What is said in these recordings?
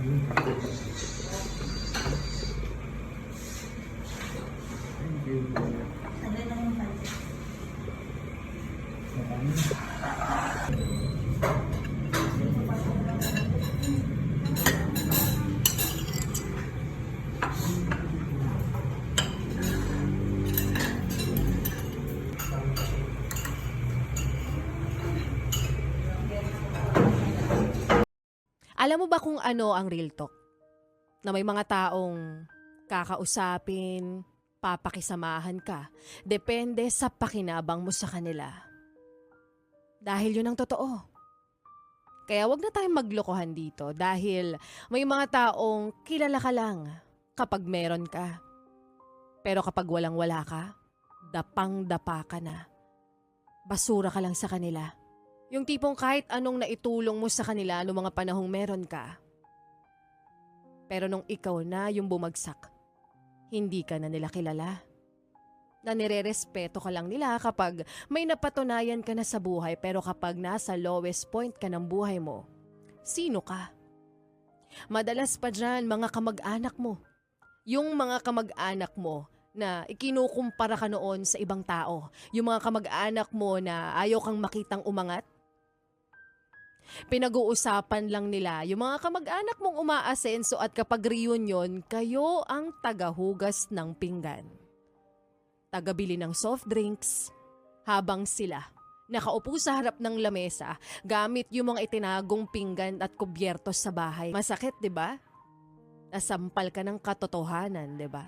Thank you. Ano lang yung budget? Alam mo ba kung ano ang real talk? Na may mga taong kakausapin, papakisamahan ka, depende sa pakinabang mo sa kanila. Dahil yun ang totoo. Kaya wag na tayong maglokohan dito dahil may mga taong kilala ka lang kapag meron ka. Pero kapag walang-wala ka, dapang-dapa ka na. Basura ka lang sa kanila. Yung tipong kahit anong naitulong mo sa kanila noong mga panahong meron ka. Pero nung ikaw na yung bumagsak, hindi ka na nila kilala. Na nire-respeto ka lang nila kapag may napatunayan ka na sa buhay, pero kapag nasa lowest point ka ng buhay mo, sino ka? Madalas pa dyan mga kamag-anak mo. Yung mga kamag-anak mo na ikinukumpara ka noon sa ibang tao. Yung mga kamag-anak mo na ayaw kang makitang umangat. Pinag-uusapan lang nila yung mga kamag-anak mong umaasenso at kapag reunion, kayo ang tagahugas ng pinggan. Tagabili ng soft drinks, habang sila nakaupo sa harap ng lamesa gamit yung mga itinagong pinggan at kubyertos sa bahay. Masakit, di ba? Nasampal ka ng katotohanan, di ba?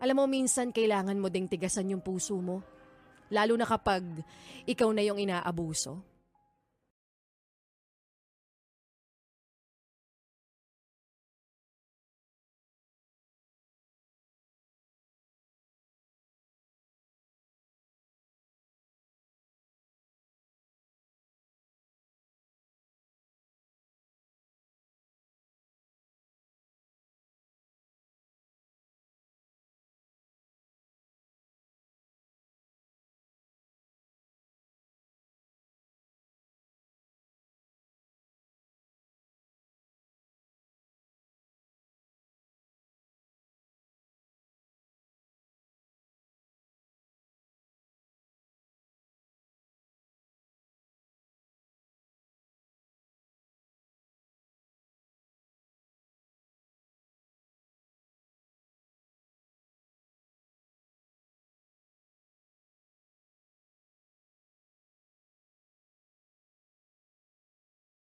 Alam mo, minsan kailangan mo ding tigasan yung puso mo. Lalo na kapag ikaw na yung inaabuso.